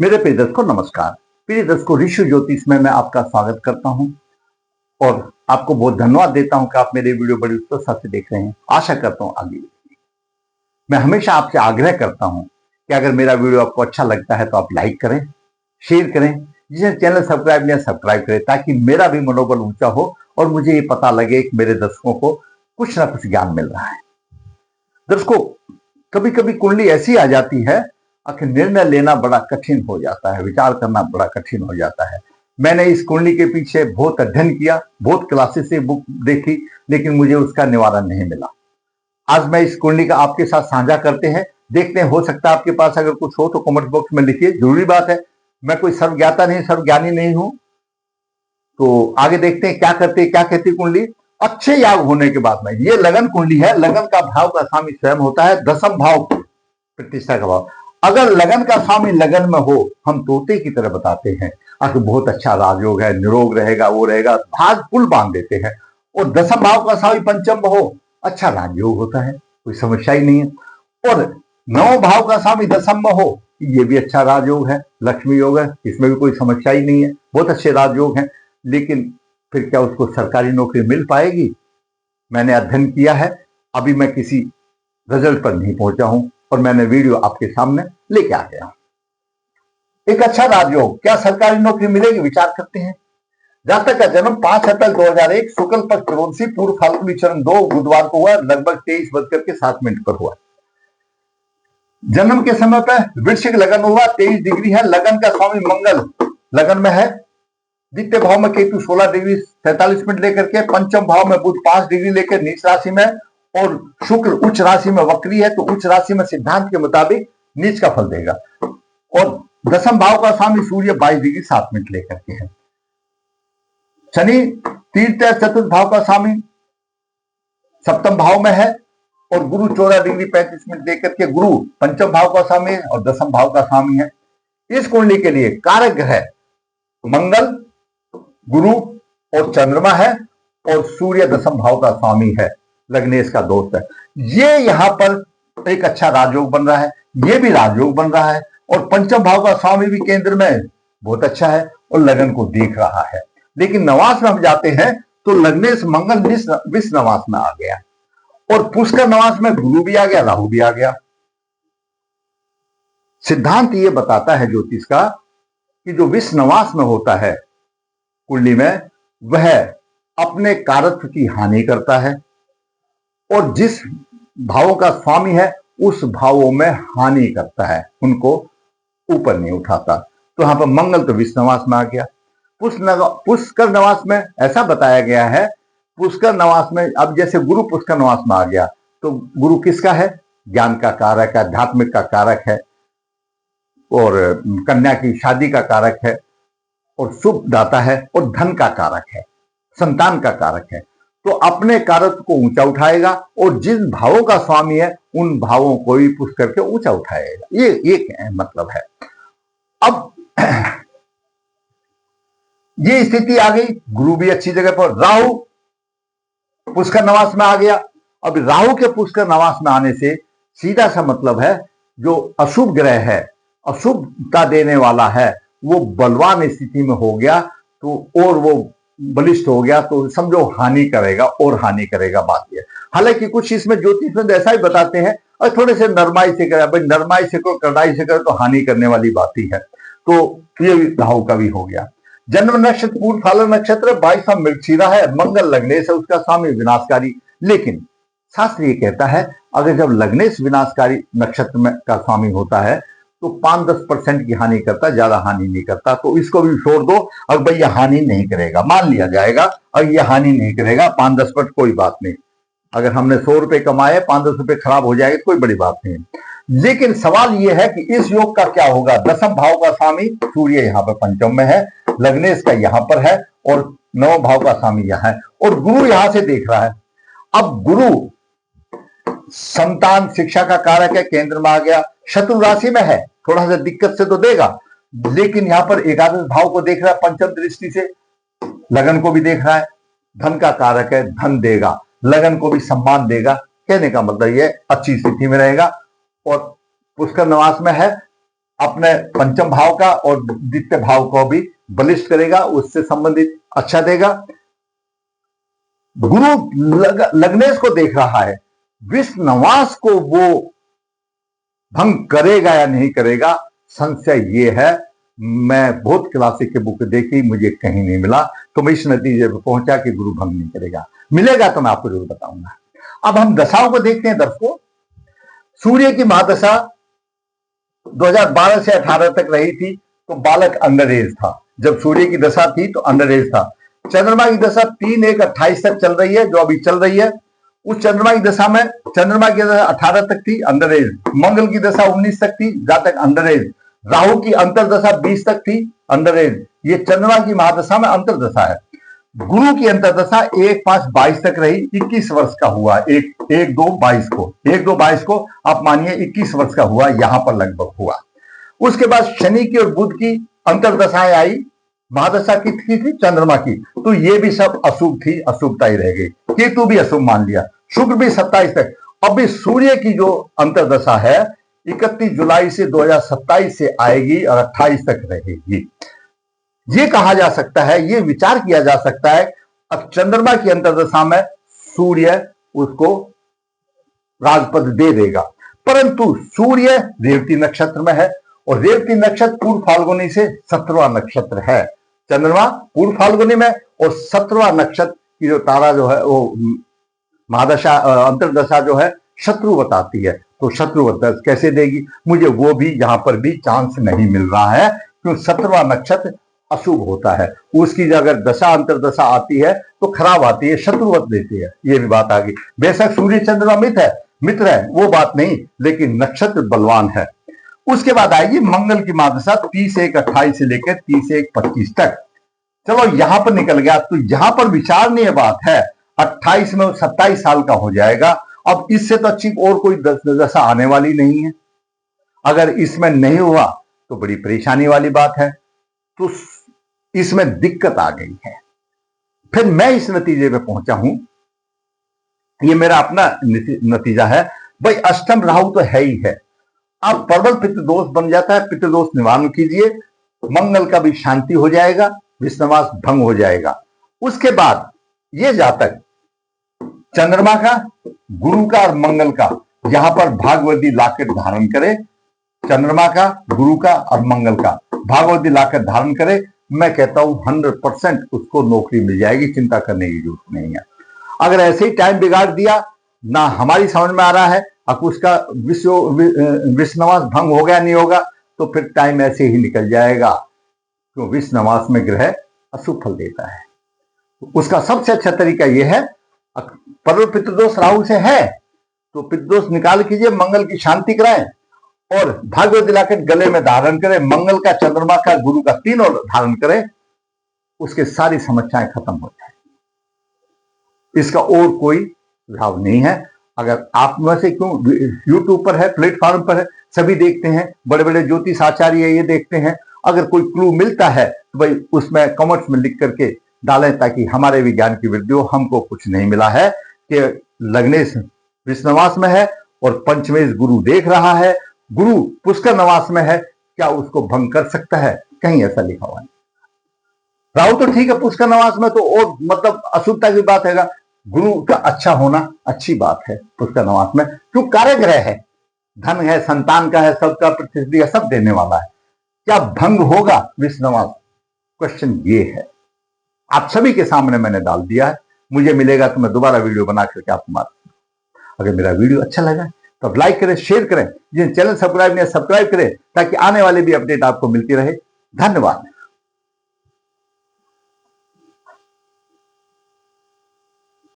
मेरे प्रिय दर्शकों नमस्कार। प्रिय दर्शकों, ऋषि ज्योतिष में मैं आपका स्वागत करता हूं और आपको बहुत धन्यवाद देता हूं कि आप मेरे वीडियो बड़ी उत्सुकता से देख रहे हैं। आशा करता हूं आगे मैं हमेशा आपसे आग्रह करता हूं कि अगर मेरा वीडियो आपको अच्छा लगता है तो आप लाइक करें, शेयर करें, जिसे चैनल सब्सक्राइब नहीं सब्सक्राइब करें, ताकि मेरा भी मनोबल ऊंचा हो और मुझे ये पता लगे कि मेरे दर्शकों को कुछ ना कुछ ज्ञान मिल रहा है। दर्शकों, कभी कभी कुंडली ऐसी आ जाती है आखिर निर्णय लेना बड़ा कठिन हो जाता है, विचार करना बड़ा कठिन हो जाता है। मैंने इस कुंडली के पीछे बहुत अध्ययन किया, बहुत क्लासेस से बुक देखी, लेकिन मुझे उसका निवारण नहीं मिला। आज मैं इस कुंडली का आपके साथ साझा करते हैं, देखते हैं, हो सकता है आपके पास अगर कुछ हो तो कमेंट बॉक्स में लिखिए। जरूरी बात है, मैं कोई सर्वज्ञाता नहीं, सर्वज्ञानी नहीं हूं। तो आगे देखते हैं क्या करते हैं, क्या कहती कुंडली। अच्छे याग होने के बाद में, ये लगन कुंडली है। लगन का भाव का स्वामी स्वयं होता है, दसम भाव प्रतिष्ठा का भाव। अगर लगन का स्वामी लगन में हो, हम तोते की तरह बताते हैं आखिर बहुत अच्छा राजयोग है, निरोग रहेगा, वो रहेगा, भाग पुल बांध देते हैं। और दसम भाव का स्वामी पंचम में हो, अच्छा राजयोग होता है, कोई समस्या ही नहीं है। और नौ भाव का स्वामी दसम में हो, ये भी अच्छा राजयोग है, लक्ष्मी योग है, इसमें भी कोई समस्या ही नहीं है, बहुत अच्छे राजयोग हैं। लेकिन फिर क्या उसको सरकारी नौकरी मिल पाएगी? मैंने अध्ययन किया है, अभी मैं किसी रिजल्ट पर नहीं पहुंचा हूं और मैंने वीडियो आपके सामने लेके आ गया। एक अच्छा राजयोग, क्या सरकारी नौकरी मिलेगी? विचार करते हैं। जातक का जन्म 5 अप्रैल 2001 शुक्ल पक्ष त्रयोदशी पूर्व फाल्गुनी चरण 2 बुधवार को हुआ, लगभग 23:07 पर हुआ। जन्म के समय पर वृश्चिक लगन हुआ, 23 डिग्री है। लगन का स्वामी मंगल लगन में है। द्वितीय भाव में केतु 16 डिग्री 47 मिनट लेकर के, पंचम भाव में बुध 5 डिग्री लेकर नीच राशि में, और शुक्र उच्च राशि में वक्री है, तो उच्च राशि में सिद्धांत के मुताबिक नीच का फल देगा। और दसम भाव का स्वामी सूर्य 22 डिग्री 7 मिनट लेकर के है। शनि तीसरे चतुर्थ भाव का स्वामी सप्तम भाव में है, और गुरु 14 डिग्री 35 मिनट लेकर के, गुरु पंचम भाव का स्वामी है और दसम भाव का स्वामी है। इस कुंडली के लिए कारक ग्रह मंगल, गुरु और चंद्रमा है, और सूर्य दसम भाव का स्वामी है, लग्नेश का दोस्त है। ये यहां पर एक अच्छा राजयोग बन रहा है, ये भी राजयोग बन रहा है, और पंचम भाव का स्वामी भी केंद्र में बहुत अच्छा है और लगन को देख रहा है। लेकिन नवास में हम जाते हैं तो लग्नेश मंगल विष नवास में आ गया, और पुष्कर नवास में गुरु भी आ गया, राहु भी आ गया। सिद्धांत ये बताता है ज्योतिष का कि जो विष नवास में होता है कुंडली में, वह अपने कारक की हानि करता है, और जिस भावों का स्वामी है उस भावों में हानि करता है, उनको ऊपर नहीं उठाता। तो यहां पर मंगल तो विष नवास में आ गया। पुष्कर नवास में ऐसा बताया गया है, पुष्कर नवास में अब जैसे गुरु पुष्कर नवास में आ गया, तो गुरु किसका है? ज्ञान का कारक है, आध्यात्मिक का कारक है, और कन्या की शादी का कारक है, और शुभ दाता है, और धन का कारक है, संतान का कारक है। तो अपने कारक को ऊंचा उठाएगा, और जिन भावों का स्वामी है उन भावों को भी पुश करके ऊंचा उठाएगा। ये एक मतलब है। अब ये स्थिति आ गई, गुरु भी अच्छी जगह पर, राहु पुष्कर नवास में आ गया। अब राहु के पुष्कर नवास में आने से सीधा सा मतलब है, जो अशुभ ग्रह है, अशुभता देने वाला है, वो बलवान स्थिति में हो गया, तो और वो बलिष्ठ हो गया, तो समझो हानि करेगा, और हानि करेगा। बात यह, हालांकि कुछ इसमें ज्योतिष में ऐसा ही बताते हैं, और थोड़े से नरमाई से करे, भाई नरमाई से करो, कड़ाई से करो, तो हानि करने वाली बात ही है। तो ये राहु का भी हो गया। जन्म नक्षत्र पूर्व फाल्गुन नक्षत्र, 22वां मृगशिरा है, मंगल लग्नेश है, उसका स्वामी विनाशकारी। लेकिन शास्त्र ये कहता है, अगर जब लग्नेश विनाशकारी नक्षत्र में का स्वामी होता है तो 5-10% की हानि करता, ज्यादा हानि नहीं करता। तो इसको भी छोड़ दो, और भाई ये हानि नहीं करेगा, मान लिया जाएगा, और ये हानि नहीं करेगा, 5-10% कोई बात नहीं। अगर हमने 100 रुपए कमाए, 5-10 रुपए खराब हो जाएगा, कोई बड़ी बात नहीं। लेकिन सवाल यह है कि इस योग का क्या होगा? दसम भाव का स्वामी सूर्य यहाँ पर पंचम में है, लग्नेश का यहाँ पर है, और नवम भाव का स्वामी यहाँ है, और गुरु यहां से देख रहा है। अब गुरु संतान शिक्षा का कारक है, केंद्र में आ गया, शत्रु राशि में है, थोड़ा सा दिक्कत से तो देगा, लेकिन यहां पर एकादश भाव को देख रहा है, पंचम दृष्टि से लगन को भी देख रहा है, धन का कारक है, धन देगा, लगन को भी सम्मान देगा। कहने का मतलब यह अच्छी स्थिति में रहेगा, और पुष्कर नवास में है, अपने पंचम भाव का और द्वितीय भाव को भी बलिष्ठ करेगा, उससे संबंधित अच्छा देगा। गुरु लग्नेश को देख रहा है, विषनवास को वो भंग करेगा या नहीं करेगा, संशय ये है। मैं बहुत क्लासिक के बुक देखी, मुझे कहीं नहीं मिला, तो मैं इस नतीजे पर पहुंचा कि गुरु भंग नहीं करेगा। मिलेगा तो मैं आपको जरूर बताऊंगा। अब हम दशाओं को देखते हैं दर्शकों। सूर्य की महादशा 2012 से 18 तक रही थी, तो बालक अंडर एज था। जब सूर्य की दशा थी तो अंडर एज था। चंद्रमा की दशा 3/1/28 तक चल रही है, जो अभी चल रही है। उस चंद्रमा की दशा में चंद्रमा की दशा 18 तक थी, अंडर एज। मंगल की दशा 19 तक थी, जातक अंडर एज। राहु की अंतरदशा 20 तक थी, अंडर एज। ये चंद्रमा की महादशा में अंतरदशा है। गुरु की अंतरदशा 1/5/22 तक रही, 21 वर्ष का हुआ। 1/2/22 को आप मानिए 21 वर्ष का हुआ, यहां पर लगभग हुआ। उसके बाद शनि की और बुध की अंतरदशाएं आई। महादशा की थी चंद्रमा की, तो ये भी सब अशुभ थी, अशुभता ही रह गई। केतु भी अशुभ मान लिया। शुक्र भी 27 तक। अभी सूर्य की जो अंतरदशा है 31 जुलाई से 2027 से आएगी और 28 तक रहेगी। ये कहा जा सकता है, ये विचार किया जा सकता है, अब चंद्रमा की अंतरदशा में सूर्य उसको राजपद दे देगा। परंतु सूर्य रेवती नक्षत्र में है, और रेवती नक्षत्र पूर्व फाल्गुनी से 17वां नक्षत्र है। चंद्रमा पूर्व फाल्गुनी में, और 17वां नक्षत्र की जो तारा जो है वो महादशा अंतरदशा जो है शत्रु बताती है। तो शत्रु कैसे देगी, मुझे वो भी यहां पर भी चांस नहीं मिल रहा है, क्योंकि 17वां नक्षत्र अशुभ होता है। उसकी अगर दशा अंतरदशा आती है तो खराब आती है, शत्रुवत देती है। ये भी बात आ गई। बेशक सूर्य चंद्रमा मित्र है, वो बात नहीं, लेकिन नक्षत्र बलवान है। उसके बाद आएगी मंगल की महादशा 30/1/28 से लेकर 30/1/25 तक। चलो यहां पर निकल गया, तो यहां पर विचारणीय बात है 28 में 27 साल का हो जाएगा। अब इससे तो अच्छी और कोई दशा आने वाली नहीं है। अगर इसमें नहीं हुआ तो बड़ी परेशानी वाली बात है, तो इसमें दिक्कत आ गई है। फिर मैं इस नतीजे पे पहुंचा हूं, ये मेरा अपना नतीजा है भाई, अष्टम राहु तो है ही है। अब प्रबल पितृदोष बन जाता है, पितृदोष निवारण कीजिए, मंगल का भी शांति हो जाएगा, विषनवास भंग हो जाएगा। उसके बाद ये जातक चंद्रमा का, गुरु का और मंगल का यहां पर भागवती लाकर धारण करे। चंद्रमा का, गुरु का और मंगल का भागवती लाकर धारण करे। मैं कहता हूं 100% उसको नौकरी मिल जाएगी, चिंता करने की जरूरत नहीं है। अगर ऐसे ही टाइम बिगाड़ दिया, ना हमारी समझ में आ रहा है, अब उसका विषनवास भंग हो गया नहीं होगा, तो फिर टाइम ऐसे ही निकल जाएगा, क्यों विषनवास में ग्रह अशुभ फल देता है। उसका सबसे अच्छा तरीका यह है, प्रबल पितृदोष राहु से है तो पितृदोष निकाल कीजिए, मंगल की शांति कराएं और भागवत दिलाकर गले में धारण करें। मंगल का, चंद्रमा का, गुरु का, तीनों धारण करें, उसके सारी समस्याएं खत्म हो जाए। इसका और कोई लाभ नहीं है। अगर आप में से क्यों यूट्यूब पर है, प्लेटफॉर्म पर है, सभी देखते हैं, बड़े बड़े ज्योतिष आचार्य ये देखते हैं। अगर कोई क्लू मिलता है तो भाई उसमें कमेंट्स में लिख करके डालें, ताकि हमारे विज्ञान की वृद्धि हो। हमको कुछ नहीं मिला है कि लग्नेश विषनवास में है और पंचमेश गुरु देख रहा है, गुरु पुष्कर नवास में है, क्या उसको भंग कर सकता है? कहीं ऐसा लिखा हुआ नहीं। राहु तो ठीक है, पुष्कर नवास में तो और मतलब अशुभता की बात है। गुरु का अच्छा होना अच्छी बात है पुष्कर नवास में, क्यों कार्य ग्रह है, धन है, संतान का है, सबका प्रतिष्ठा है, सब देने वाला है। क्या भंग होगा विषनवास? क्वेश्चन ये है। आप सभी के सामने मैंने डाल दिया है। मुझे मिलेगा तो मैं दोबारा वीडियो बना करके आपको बात करूं। अगर मेरा वीडियो अच्छा लगा तो आप लाइक करें, शेयर करें, जिन चैनल सब्सक्राइब नहीं सब्सक्राइब करें, ताकि आने वाले भी अपडेट आपको मिलती रहे। धन्यवाद।